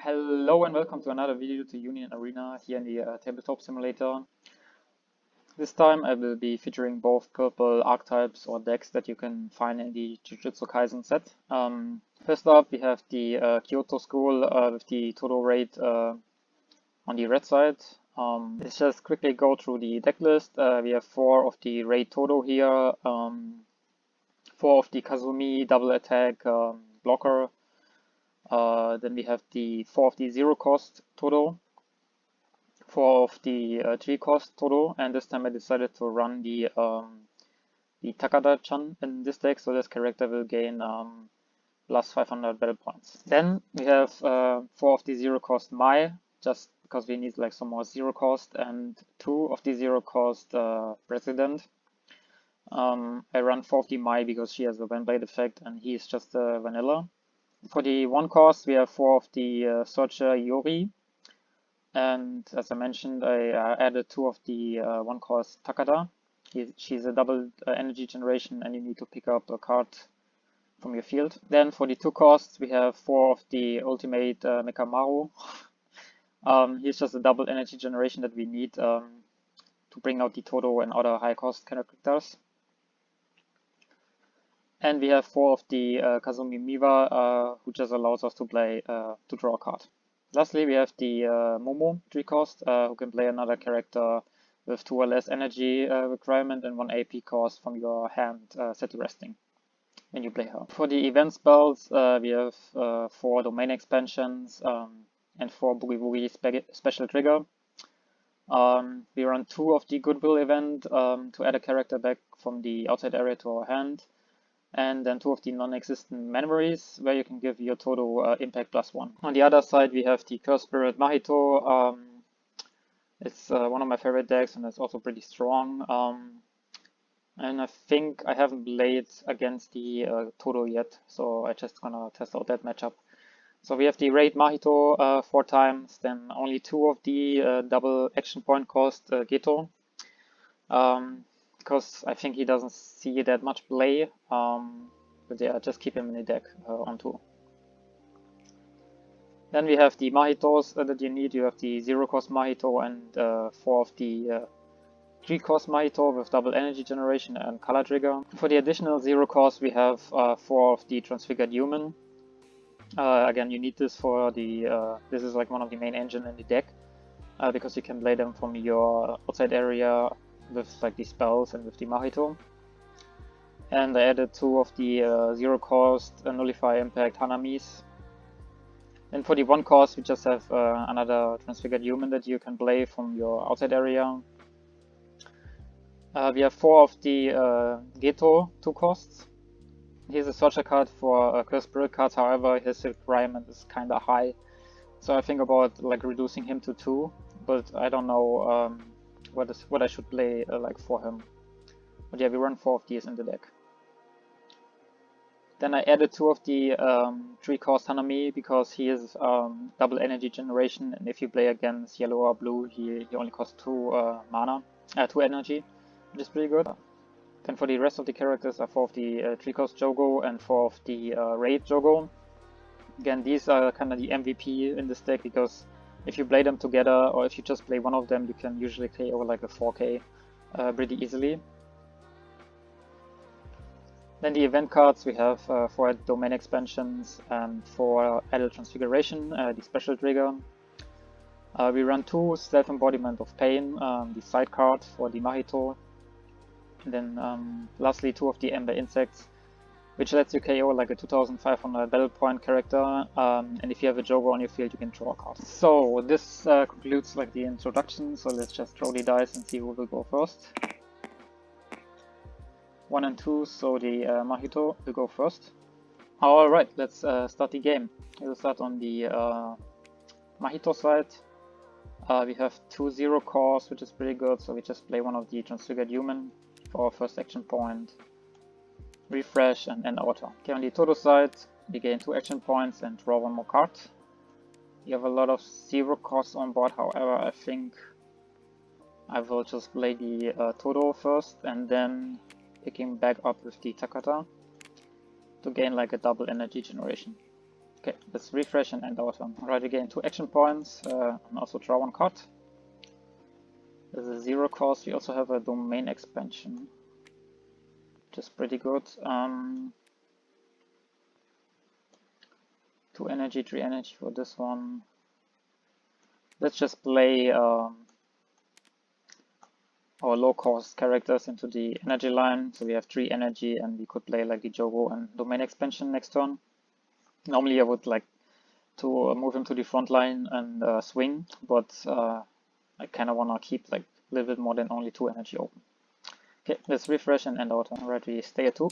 Hello and welcome to another video to Union Arena here in the tabletop simulator. This time I will be featuring both purple archetypes or decks that you can find in the Jujutsu Kaisen set. First up we have the Kyoto school with the Todo raid on the red side. Let's just quickly go through the deck list. We have 4 of the raid Todo here, 4 of the Kazumi double attack blocker. Then we have the 4 of the 0 cost Todo, 4 of the 3 cost Todo, and this time I decided to run the Takada-chan in this deck, so this character will gain plus 500 battle points. Then we have 4 of the 0 cost Mai, just because we need like some more 0 cost, and 2 of the 0 cost President. I run 4 of the Mai because she has a One Blade effect and he is just a vanilla. For the 1 cost, we have 4 of the Searcher Yori, and as I mentioned, I added 2 of the 1 cost Takada. She's a double energy generation, and you need to pick up a card from your field. Then for the 2 costs, we have 4 of the Ultimate Mekamaru. He's just a double energy generation that we need to bring out the Todo and other high cost characters. And we have 4 of the Kazumi Miwa, who just allows us to play to draw a card. Lastly, we have the Momo 3 cost, who can play another character with 2 or less energy requirement and 1 AP cost from your hand set to resting when you play her. For the event spells, we have 4 domain expansions and 4 Boogie Boogie special trigger. We run 2 of the Goodwill event to add a character back from the outside area to our hand. And then 2 of the non-existent memories, where you can give your Todo impact +1. On the other side, we have the Curse Spirit Mahito. It's one of my favorite decks, and it's also pretty strong. And I think I haven't played against the Todo yet, so I just gonna test out that matchup. So we have the Raid Mahito 4 times, then only 2 of the double action point cost Geto. Because I think he doesn't see that much play, but yeah, just keep him in the deck on 2. Then we have the Mahitos that you need. You have the 0 cost Mahito and 4 of the 3 cost Mahito with double energy generation and color trigger. For the additional 0 cost, we have 4 of the Transfigured Human. Again, you need this for the, this is like one of the main engine in the deck, because you can play them from your outside area with like the spells and with the Mahito. And I added 2 of the 0 cost Nullify Impact Hanamis. And for the 1 cost, we just have another Transfigured Human that you can play from your outside area. We have 4 of the Geto 2 costs. Here's a Searcher card for Curse Spirit cards, however his requirement is kinda high. So I think about like reducing him to 2, but I don't know what I should play like for him. But yeah, we run 4 of these in the deck. Then I added 2 of the 3 cost Hanami because he is double energy generation, and if you play against yellow or blue, he only costs 2 mana, 2 energy, which is pretty good. Then for the rest of the characters are 4 of the 3 cost Jogo and 4 of the raid Jogo. Again, these are kind of the MVP in this deck because if you play them together, or if you just play one of them, you can usually play over like a 4K pretty easily. Then the event cards, we have 4 domain expansions and 4 added transfiguration, the special trigger. We run 2 self-embodiment of pain, the side card for the Mahito. And then lastly 2 of the Ember Insects, which lets you KO like a 2500 battle point character, and if you have a Jogo on your field, you can draw a card. So this concludes like the introduction, so let's just throw the dice and see who will go first. 1 and 2, so the Mahito will go first. Alright, let's start the game. We'll start on the Mahito side. We have 2 0 cores, which is pretty good, so we just play one of the Transfigured Human for our first action point. Refresh and end our turn. Okay, on the Todo side, we gain 2 action points and draw 1 more card. You have a lot of 0 costs on board, however, I think I will just play the Todo first and then picking back up with the Takata to gain like a double energy generation. Okay, let's refresh and end our turn. Alright, we gain 2 action points and also draw 1 card. There's a 0 cost. We also have a domain expansion, which is pretty good. 2 energy, 3 energy for this one. Let's just play our low cost characters into the energy line. So we have 3 energy and we could play like the Jogo and domain expansion next turn. Normally I would like to move him to the front line and swing, but I kind of want to keep like a little bit more than only 2 energy open. Okay, let's refresh and end our turn. Alright, we stay at 2,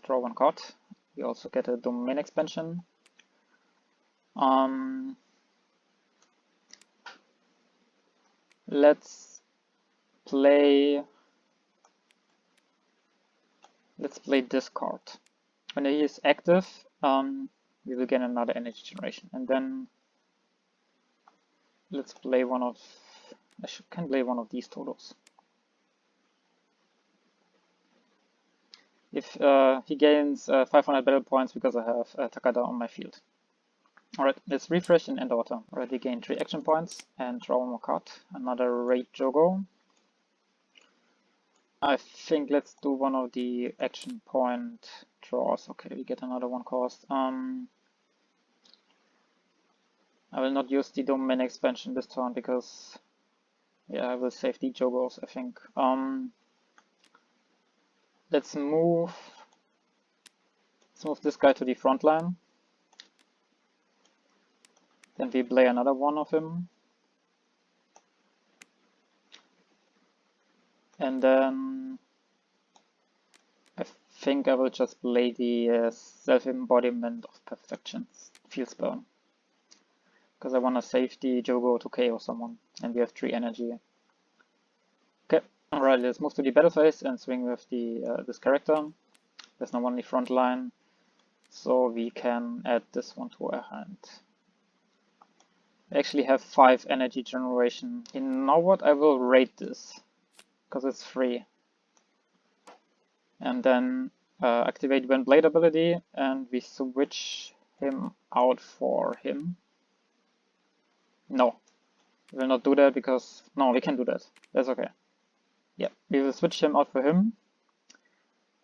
draw 1 card. We also get a domain expansion. Let's play this card. When he is active, we will gain another energy generation, and then let's play one of. Can play one of these Todos. If he gains 500 battle points because I have Takada on my field. Alright, let's refresh and end our turn. Already gain 3 action points and draw 1 more card. Another Raid Jogo. I think let's do one of the action point draws. Okay, we get another 1 cost. I will not use the domain expansion this turn because, yeah, I will save the Jogos, I think. Let's move this guy to the front line. Then we play another one of him. And then I think I will just play the self-embodiment of perfections, Field Burn. Because I want to save the Jogo to KO someone, and we have 3 energy. Okay, alright, let's move to the battle phase and swing with the this character. There's no one in the front line, so we can add this one to our hand. I actually have 5 energy generation. You know what? I will rate this, because it's free. And then activate Wind Blade ability, and we switch him out for him. No, we will not do that because, no, we can do that. That's okay. Yeah, we will switch him out for him.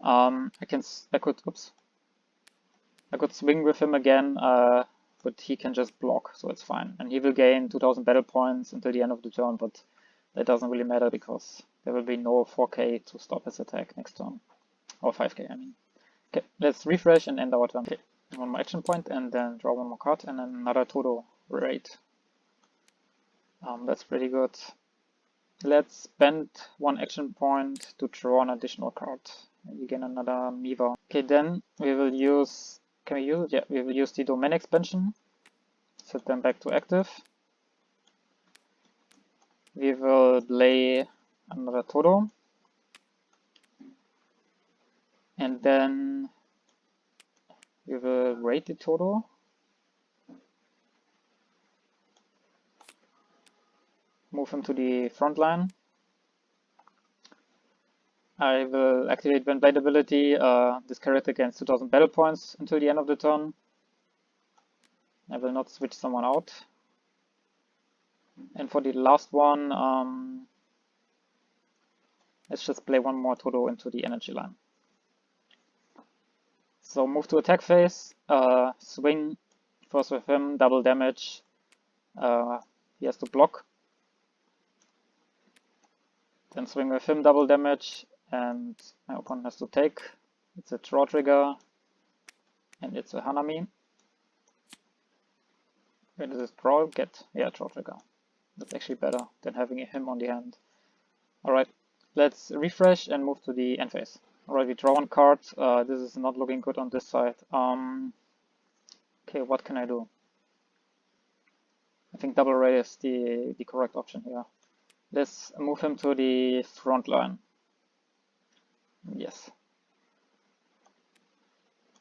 I could swing with him again, but he can just block, so it's fine. And he will gain 2000 battle points until the end of the turn, but that doesn't really matter because there will be no 4k to stop his attack next turn. Or 5k, I mean. Okay, let's refresh and end our turn. Okay, 1 more action point and then draw 1 more card and then another Todo raid. That's pretty good. Let's spend 1 action point to draw an additional card. And we gain another Miva. Okay, then we will use. Can we use it? Yeah, we will use the domain expansion. Set them back to active. We will play another Todo. And then we will raid the Todo. Move him to the front line. I will activate Wind Blade ability. This character gains 2000 battle points until the end of the turn. I will not switch someone out. And for the last one, let's just play 1 more Todo into the energy line. So move to attack phase, swing first with him, double damage. He has to block. Then swing with him, double damage, and my opponent has to take. It's a draw trigger, and it's a Hanami. Where does this draw get? Yeah, draw trigger. That's actually better than having him on the hand. Alright, let's refresh and move to the end phase. Alright, we draw 1 card. This is not looking good on this side. Okay, what can I do? I think double raid is the correct option here. Let's move him to the front line. Yes.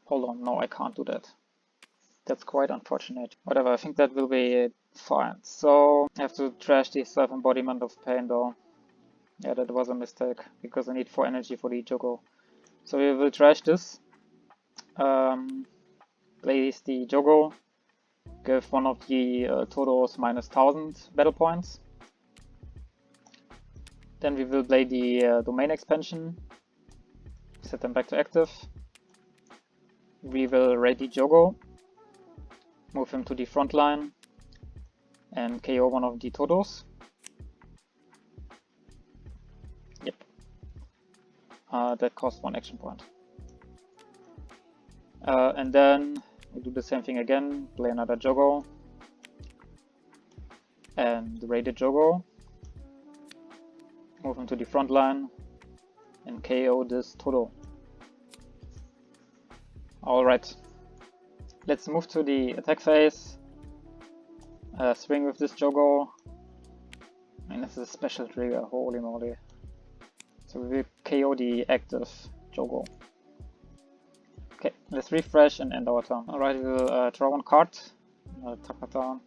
Hold on, no, I can't do that. That's quite unfortunate. Whatever, I think that will be fine. So I have to trash the self-embodiment of pain though. Yeah, that was a mistake because I need 4 energy for the Jogo. So we will trash this. Place the Jogo. give one of the Todos minus 1000 battle points. Then we will play the domain expansion, set them back to active. We will raid the Jogo, move him to the front line, and KO one of the Todos. Yep. That costs 1 action point. And then we do the same thing again, play another Jogo, and raid the Jogo, move him to the front line, and KO this Todo. Alright, let's move to the attack phase, swing with this Jogo, and this is a special trigger, holy moly. So we will KO the active Jogo. Okay, let's refresh and end our turn. Alright, we'll draw 1 card, Takata.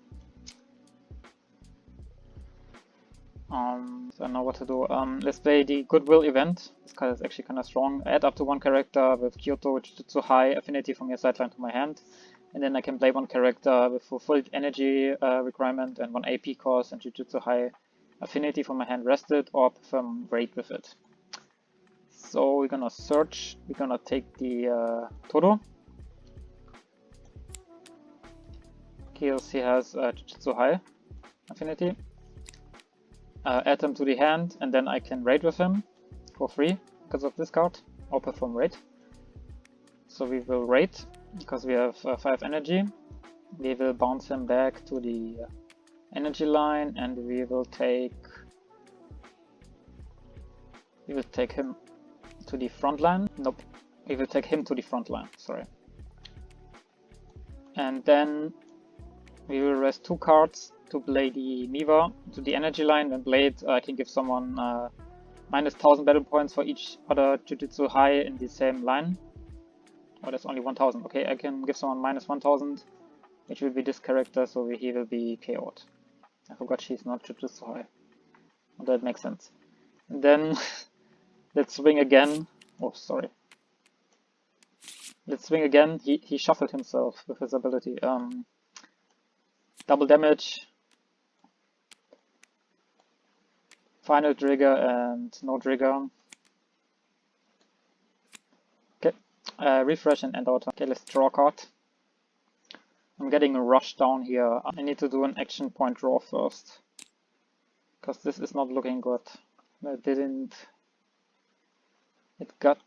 So I know what to do. Let's play the Goodwill event. This card is actually kind of strong. Add up to 1 character with Kyoto Jujutsu High affinity from your sideline to my hand. And then I can play 1 character with fulfilled energy requirement and 1 AP cost and Jujutsu High affinity from my hand rested, or perform raid with it. So we're gonna search, we're gonna take the Todo. Kills, he has Jujutsu High affinity. Add him to the hand, and then I can raid with him for free because of this card, or perform raid. So we will raid because we have 5 energy. We will bounce him back to the energy line, and we will take him to the front line. Nope, we will take him to the front line, sorry. And then we will rest 2 cards to play the Miva to the energy line. When played, I can give someone minus 1000 battle points for each other Jujutsu High in the same line. Oh, that's only 1000. Okay, I can give someone minus 1000, which will be this character, so he will be KO'd. I forgot she's not Jujutsu High. Oh, that makes sense. And then let's swing again. Oh, sorry. Let's swing again. He shuffled himself with his ability. Double damage. Final trigger and no trigger. Okay, refresh and end our turn. Okay, let's draw a card. I'm getting a rush down here. I need to do an action point draw first, because this is not looking good. It got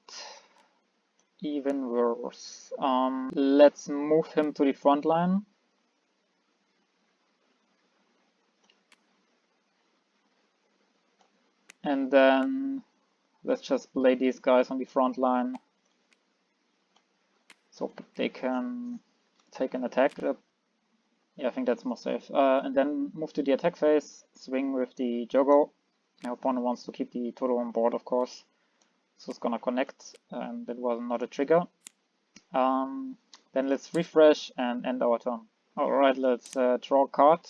even worse. Let's move him to the front line. And then let's just play these guys on the front line so they can take an attack. Yeah, I think that's more safe. And then move to the attack phase, swing with the Jogo. My opponent wants to keep the Todo on board, of course. So it's gonna connect, and that was not a trigger. Then let's refresh and end our turn. Alright, let's draw a card.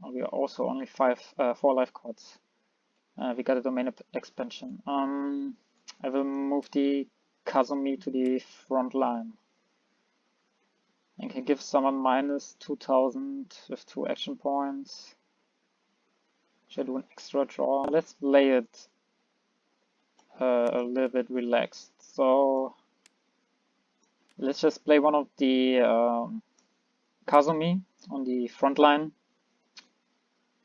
We are also only 4 life cards. We got a domain expansion. I will move the Kazumi to the front line. And can give someone minus 2000 with 2 action points. Should I do an extra draw? Let's play it a little bit relaxed. So let's just play one of the Kazumi on the front line.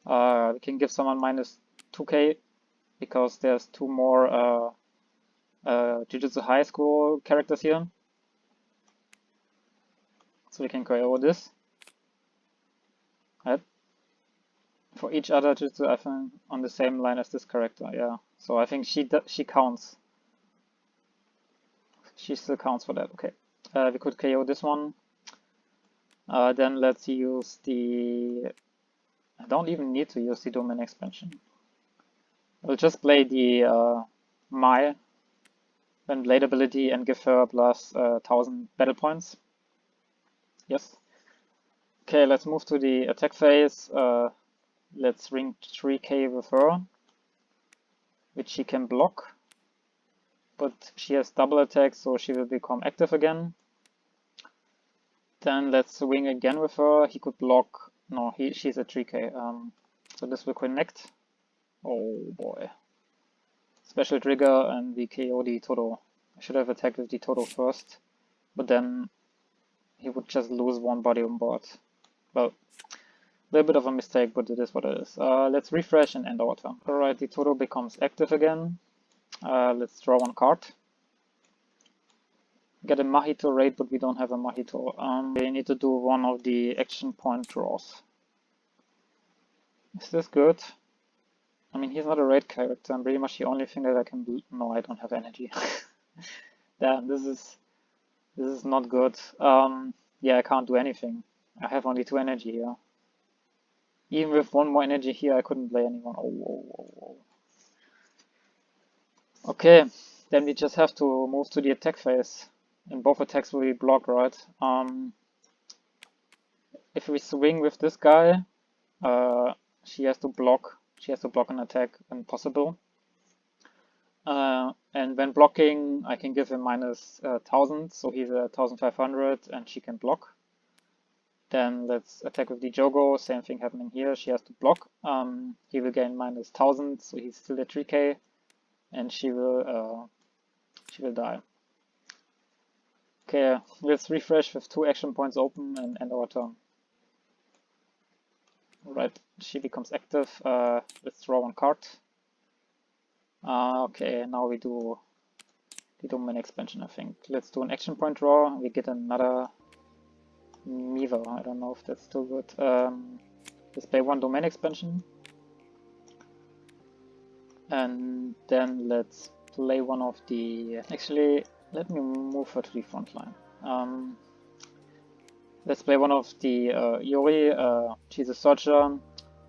We can give someone minus 2k because there's 2 more Jujutsu High School characters here. So we can go over this. Right. For each other Jujutsu, I think on the same line as this character, yeah. So I think she counts. She still counts for that, okay. We could KO this one. Then let's use the... I don't even need to use the domain expansion. We'll just play the Mai when blade ability and give her plus 1000 battle points. Yes. Okay, let's move to the attack phase. Let's ring 3k with her, which she can block. But she has double attack, so she will become active again. Then let's swing again with her. He could block. No, she's at 3k. So this will connect. Oh boy. Special trigger and we KO the Todo. I should have attacked with the Todo first, but then he would just lose one body on board. Well, a little bit of a mistake, but it is what it is. Let's refresh and end our turn. Alright, the Todo becomes active again. Let's draw one card. Get a Mahito raid, but we don't have a Mahito. We need to do one of the action point draws. Is this good? I mean, he's not a raid character. I'm pretty much the only thing that I can do. No, I don't have energy. Damn, this is not good. Yeah, I can't do anything. I have only 2 energy here. Even with 1 more energy here, I couldn't play anyone. Oh. Okay, then we just have to move to the attack phase. And both attacks will be blocked, right? If we swing with this guy, she has to block. She has to block an attack when possible. And when blocking, I can give him minus 1000, so he's at 1500 and she can block. Then let's attack with the Jogo, same thing happening here, she has to block. He will gain minus 1000, so he's still at 3k, and she will die. Okay, let's refresh with 2 action points open and end our turn. Alright, she becomes active. Let's draw 1 card. Okay, now we do the domain expansion, I think. Let's do an action point draw. We get another Miva. I don't know if that's still good. Let's play 1 domain expansion. And then let's play one of the... Actually, let me move her to the front line. Let's play one of the Yuri. She's a soldier.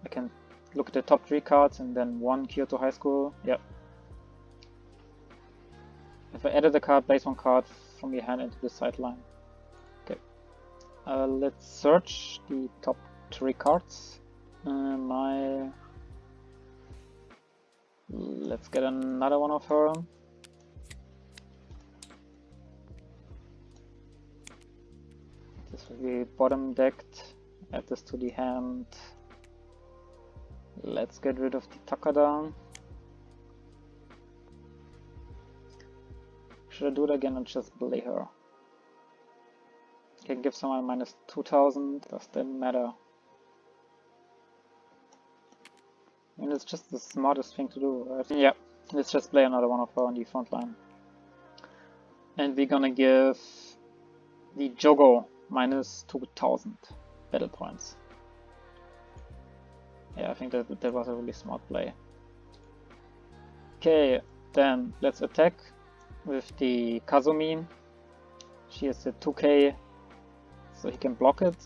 I can look at the top 3 cards and then 1 Kyoto High School. Yep. If I added a card, place 1 card from your hand into the sideline. Okay. Let's search the top 3 cards. Let's get another one of her. This will be bottom decked. Add this to the hand. Let's get rid of the Takada. Should I do it again and just play her? Can give someone minus 2000. Does that matter? I mean, it's just the smartest thing to do, right? Yeah, let's just play another one of her on the front line. And we're gonna give the Jogo minus 2000 battle points. Yeah, I think that was a really smart play. Okay, then let's attack with the Kazumi. She is at 2k, so he can block it.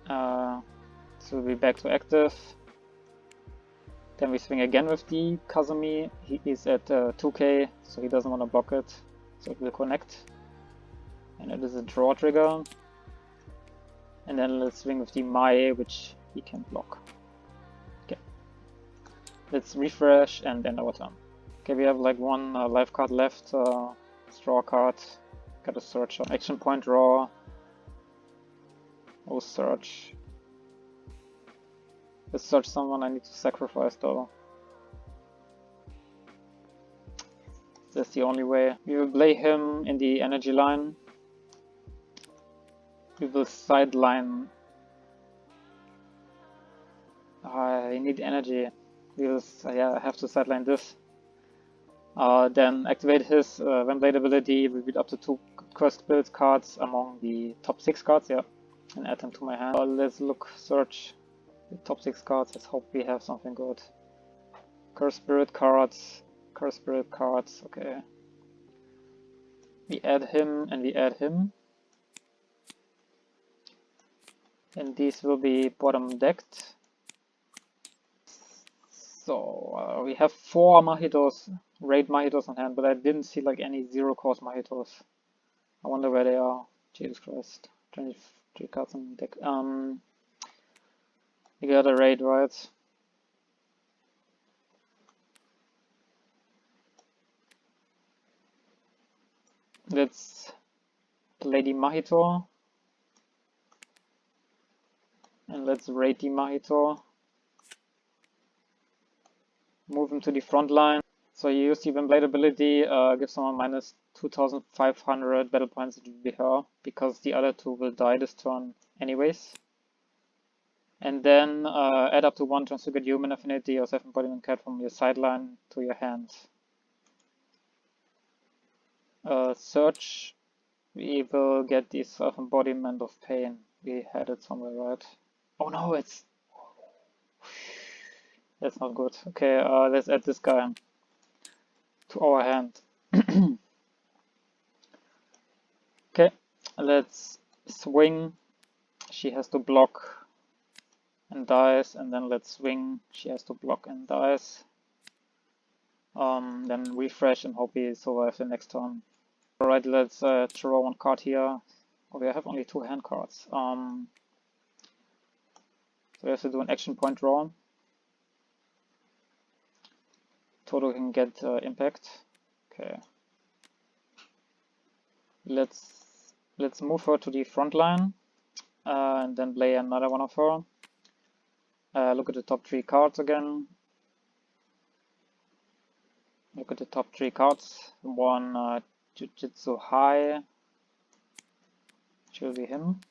So we'll be back to active. Then we swing again with the Kazumi. He is at 2k, so he doesn't want to block it, so it will connect. And it is a draw trigger. And then let's swing with the Mae, which he can block. Okay. Let's refresh and end our turn. Okay, we have like 1 life card left. Let's draw a card. Got a search on action point draw. Oh, search. Let's search someone I need to sacrifice though. That's the only way. We will play him in the energy line. We will sideline. I need energy. We will, yeah, I have to sideline this. Then activate his when played ability, reveal up to 2 cursed build cards among the top 6 cards, yeah, and add them to my hand. Let's look, search the top 6 cards. Let's hope we have something good. Curse spirit cards, okay. We add him and we add him. And these will be bottom decked. So we have 4 Mahitos, raid Mahitos on hand, but I didn't see like any 0-cost Mahitos. I wonder where they are. Jesus Christ. 23 cards on deck. You got a raid, right? Let's play the Mahito. And let's raid the Mahito. Move him to the front line. So you use the Windblade ability, give someone minus 2500 battle points to be her, because the other two will die this turn anyways. And then add up to 1 transfigured human affinity or 7 embodiment card from your sideline to your hand. Search, we will get the self-embodiment of pain. We had it somewhere, right? Oh no, that's not good. Okay, let's add this guy to our hand. Okay, let's swing. She has to block and dies, and then let's swing. She has to block and dies. Then refresh and hope we survive the next turn. Alright, let's draw one card here. Oh, we have only 2 hand cards. So we have to do an action point draw. Todo can get impact. Okay. Let's move her to the front line and then play another one of her. Look at the top 3 cards again. Look at the top 3 cards. One Jujutsu High, which will be him.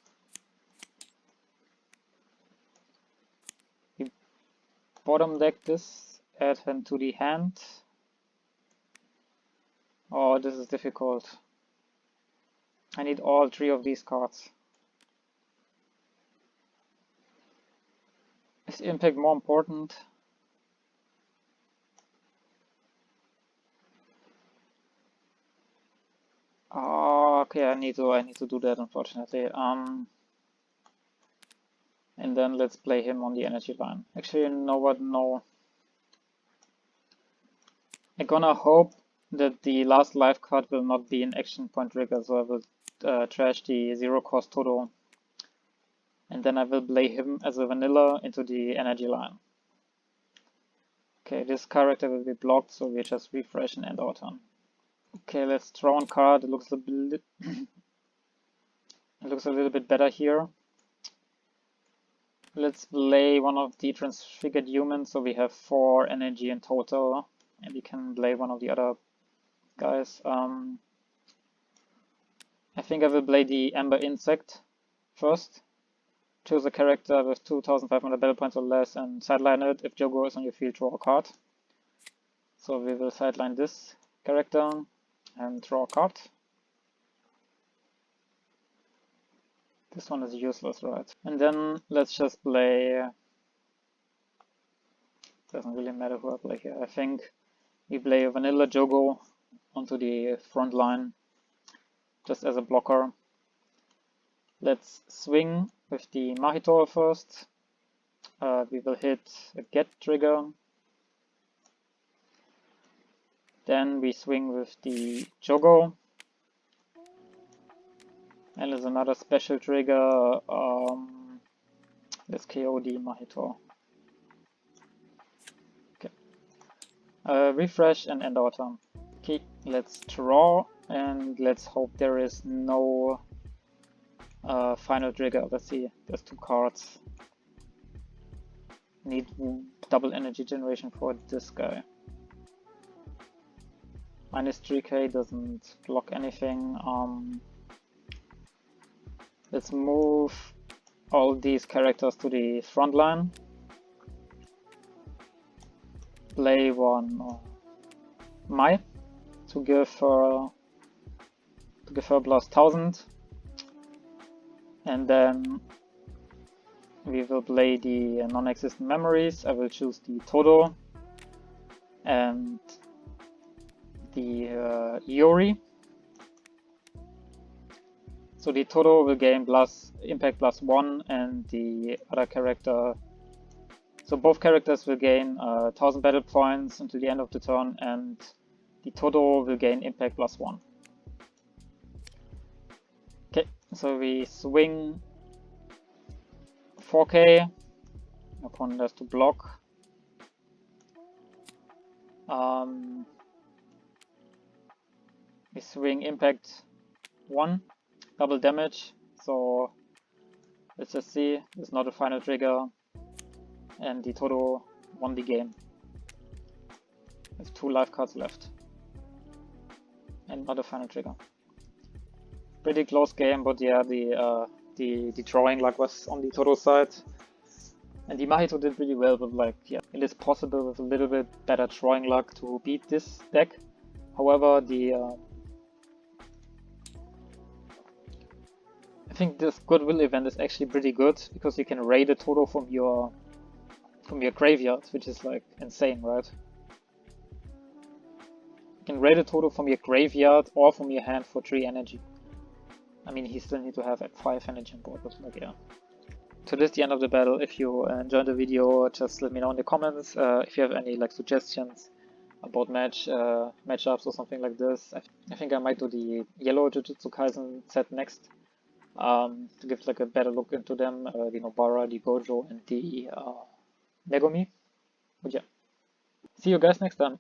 We bottom deck this, add him to the hand. Oh, this is difficult. I need all 3 of these cards. Is impact more important? Oh, okay, I need to do that, unfortunately. And then let's play him on the energy line. Actually, you know what? No. I'm gonna hope that the last life card will not be an action point trigger, so I will trash the 0 cost Todo. And then I will play him as a vanilla into the energy line. Okay, this character will be blocked, so we just refresh and end our turn. Okay, let's draw one card. It looks a bit it looks a little bit better here. Let's play one of the transfigured humans, so we have 4 energy in total, and we can play one of the other guys. I think I will play the Ember Insect first. Choose a character with 2500 battle points or less and sideline it. If Jogo is on your field, draw a card. So we will sideline this character and draw a card. This one is useless, right? And then let's just play. Doesn't really matter who I play here. I think we play a vanilla Jogo onto the front line just as a blocker. Let's swing with the Mahito first. We will hit a get trigger. Then we swing with the Jogo. And there's another special trigger. Let's KO the Mahito. Okay. Refresh and end our turn. Okay, let's draw and let's hope there is no final trigger. Let's see, there's 2 cards. Need double energy generation for this guy. Minus 3k doesn't block anything. Let's move all these characters to the front line. Play one Mai to give her plus 1000. And then we will play the non-existent memories. I will choose the Todo and the Iori. So the Todo will gain impact plus 1 and the other character, so both characters will gain 1000 battle points until the end of the turn, and the Todo will gain impact plus 1. Okay, so we swing 4k, opponent has to block. We swing impact 1, double damage, so Let's just see. It's not a final trigger, and the Todo won the game. With 2 life cards left, and not a final trigger. Pretty close game, but yeah, the drawing luck was on the Todo side. And the Mahito did really well, but like, yeah, it is possible with a little bit better drawing luck to beat this deck. However, I think this Goodwill event is actually pretty good, because you can raid a Todo from your graveyard, which is like insane, right? You can raid a Todo from your graveyard or from your hand for 3 energy. I mean, he still need to have at 5 energy on board, but like, yeah. So this is the end of the battle. If you enjoyed the video, just let me know in the comments. If you have any like suggestions about matchups or something like this. I think I might do the yellow Jujutsu Kaisen set next, to give like a better look into them, the Nobara, the Gojo, and the Megumi. But yeah, see you guys next time.